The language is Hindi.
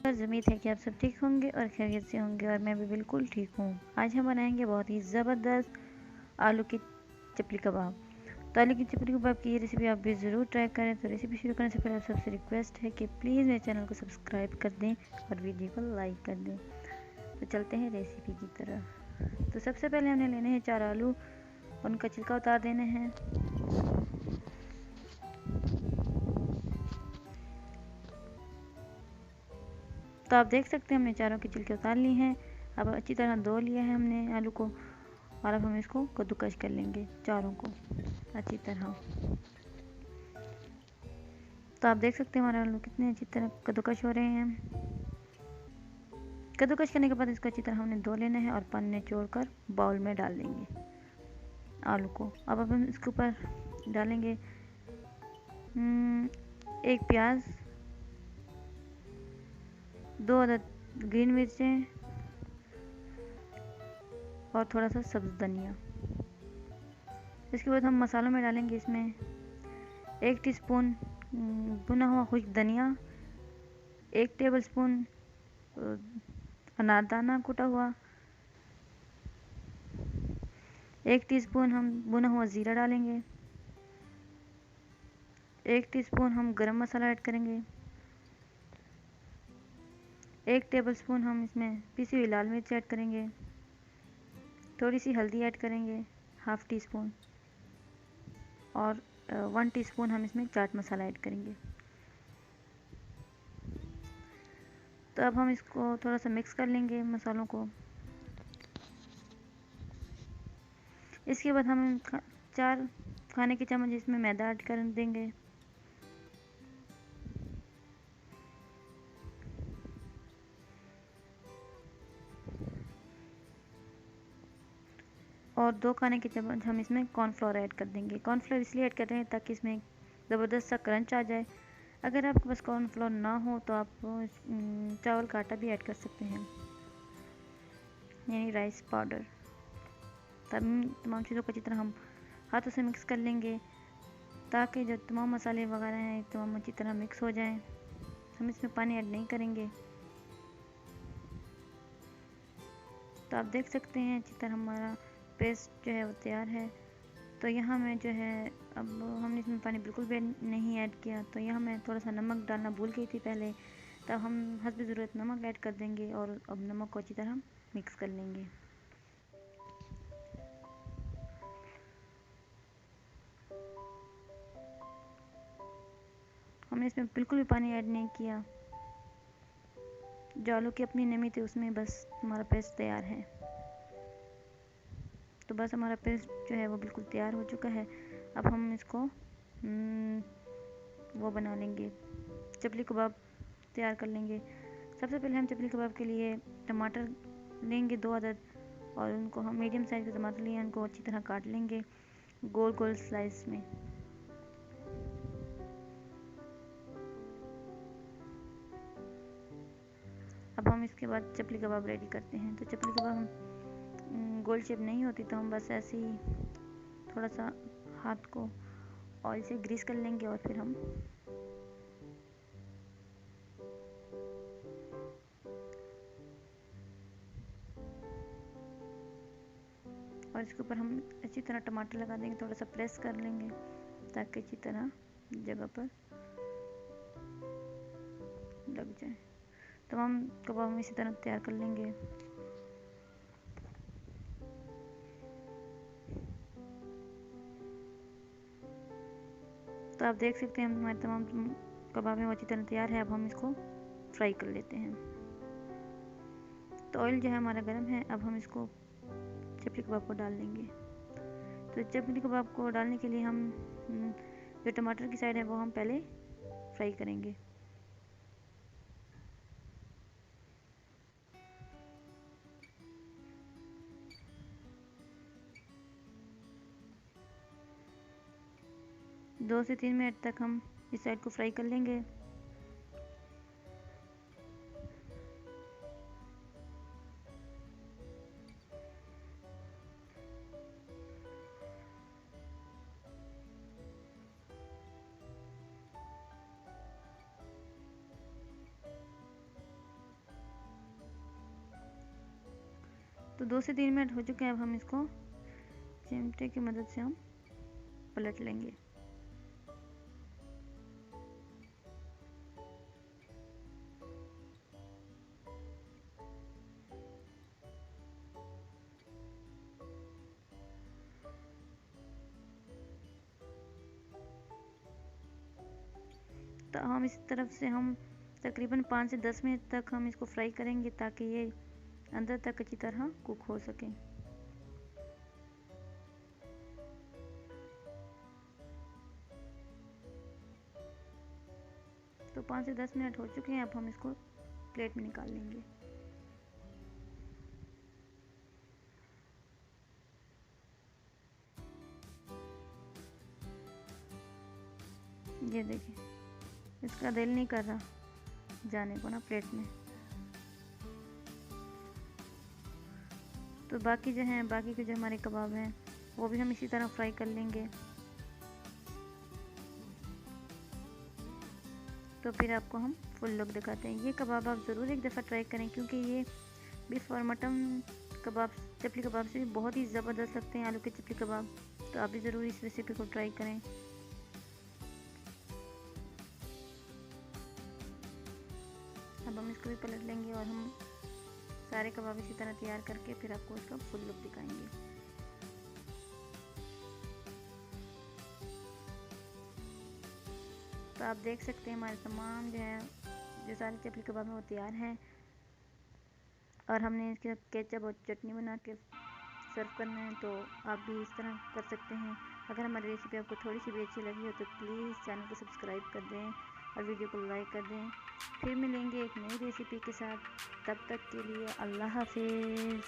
उम्मीद है कि आप सब ठीक होंगे और खैरियत से होंगे और मैं भी बिल्कुल ठीक हूँ। आज हम बनाएंगे बहुत ही ज़बरदस्त आलू की चपली कबाब। तो आलू की चपली कबाब की ये रेसिपी आप भी ज़रूर ट्राई करें। तो रेसिपी शुरू करने से पहले आप सबसे रिक्वेस्ट है कि प्लीज़ मेरे चैनल को सब्सक्राइब कर दें और वीडियो को लाइक कर दें। तो चलते हैं रेसिपी की तरफ। तो सबसे पहले हमने लेने हैं 4 आलू, उनका छिलका उतार देना है। तो आप देख सकते हैं हमने चारों के छिलके उतार लिए हैं। अब अच्छी तरह धो लिया है हमने आलू को और अब हम इसको कद्दूकस कर लेंगे चारों को अच्छी तरह। तो आप देख सकते हैं हमारे आलू कितने अच्छी तरह कद्दूकस हो रहे हैं। कद्दूकस करने के बाद इसको अच्छी तरह हमने धो लेना है और पानी निचोड़ कर बाउल में डाल देंगे आलू को। अब हम इसके ऊपर डालेंगे एक प्याज, 2 अदद ग्रीन मिर्चें और थोड़ा सा सब्ज़ धनिया। इसके बाद हम मसालों में डालेंगे इसमें 1 टीस्पून भुना हुआ खुश्क धनिया, 1 टेबलस्पून अनारदाना कूटा हुआ, 1 टीस्पून हम भुना हुआ ज़ीरा डालेंगे, 1 टीस्पून हम गरम मसाला ऐड करेंगे, 1 टेबलस्पून हम इसमें पिसी हुई लाल मिर्च ऐड करेंगे, थोड़ी सी हल्दी ऐड करेंगे हाफ़ टी स्पून और 1 टीस्पून हम इसमें चाट मसाला ऐड करेंगे। तो अब हम इसको थोड़ा सा मिक्स कर लेंगे मसालों को। इसके बाद हम 4 खाने के चम्मच इसमें मैदा ऐड कर देंगे। और 2 खाने के चम्मच हम इसमें कॉर्नफ्लोर ऐड कर देंगे। कॉर्नफ्लोर इसलिए ऐड कर रहे हैं ताकि इसमें ज़बरदस्त सा क्रंच आ जाए। अगर आपके पास कॉर्नफ्लोर ना हो तो आप चावल का आटा भी ऐड कर सकते हैं, यानी राइस पाउडर। तब तमाम चीज़ों को अच्छी तरह हम हाथों से मिक्स कर लेंगे ताकि जो तमाम मसाले वगैरह हैं तमाम अच्छी तरह मिक्स हो जाएं। हम इसमें पानी ऐड नहीं करेंगे। तो आप देख सकते हैं अच्छी तरह हमारा पेस्ट जो है वो तैयार है। तो यहाँ मैं जो है अब हमने इसमें पानी बिल्कुल भी नहीं ऐड किया। तो यहाँ मैं थोड़ा सा नमक डालना भूल गई थी पहले, तब हम हस्ब ज़रूरत नमक ऐड कर देंगे और अब नमक को अच्छी तरह मिक्स कर लेंगे। हमने इसमें बिल्कुल भी पानी ऐड नहीं किया। जो आलू की अपनी नमी थी उसमें बस हमारा पेस्ट तैयार है। तो बस हमारा पेस्ट जो है वो बिल्कुल तैयार हो चुका है। अब हम इसको वो बना लेंगे, चपली कबाब तैयार कर लेंगे। सबसे पहले हम चपली कबाब के लिए टमाटर लेंगे 2 अदद और उनको हम मीडियम साइज़ के टमाटर लिए उनको अच्छी तरह काट लेंगे गोल गोल स्लाइस में। अब हम इसके बाद चपली कबाब रेडी करते हैं। तो चपली कबाब हम गोल शेप नहीं होती तो हम बस ऐसे ही थोड़ा सा हाथ को ऑयल से ग्रीस कर लेंगे और फिर हम और इसके ऊपर हम अच्छी तरह टमाटर लगा देंगे, थोड़ा सा प्रेस कर लेंगे ताकि अच्छी तरह जगह पर लग जाए। तो हम कबाब हम इसी तरह तैयार कर लेंगे। तो आप देख सकते हैं हमारे तमाम कबाब हैं वो अच्छी तरह तैयार है। अब हम इसको फ्राई कर लेते हैं। तो ऑयल जो है हमारा गर्म है। अब हम इसको चपली कबाब को डाल देंगे। तो चपली कबाब को डालने के लिए हम जो टमाटर की साइड है वो हम पहले फ्राई करेंगे। दो से 3 मिनट तक हम इस साइड को फ्राई कर लेंगे। तो 2 से 3 मिनट हो चुके हैं। अब हम इसको चिमटे की मदद से हम पलट लेंगे। तो हम इस तरफ से हम तकरीबन 5 से 10 मिनट तक हम इसको फ्राई करेंगे ताकि ये अंदर तक अच्छी तरह कुक हो सके। तो 5 से 10 मिनट हो चुके हैं। अब हम इसको प्लेट में निकाल लेंगे। ये देखिए, इसका दिल नहीं कर रहा जाने को ना प्लेट में। तो बाकी जो हैं, बाकी के जो हमारे कबाब हैं वो भी हम इसी तरह फ्राई कर लेंगे। तो फिर आपको हम फुल लुक दिखाते हैं। ये कबाब आप ज़रूर एक दफ़ा ट्राई करें, क्योंकि ये बीफ और मटन कबाब, चपली कबाब से भी बहुत ही ज़बरदस्त लगते हैं आलू के चपली कबाब। तो आप भी ज़रूर इस रेसिपी को ट्राई करें। अब हम इसको भी पलट लेंगे और हम सारे कबाब इसी तरह तैयार करके फिर आपको इसका फुल लुक दिखाएंगे। तो आप देख सकते हैं हमारे तमाम जो सारे चपली कबाब हैं वो तैयार हैं। और हमने इसके केचप और चटनी बना के सर्व करना है, तो आप भी इस तरह कर सकते हैं। अगर हमारी रेसिपी आपको थोड़ी सी भी अच्छी लगी हो तो प्लीज़ चैनल को सब्सक्राइब कर दें और वीडियो को लाइक कर दें। फिर मिलेंगे एक नई रेसिपी के साथ। तब तक के लिए अल्लाह हाफिज़।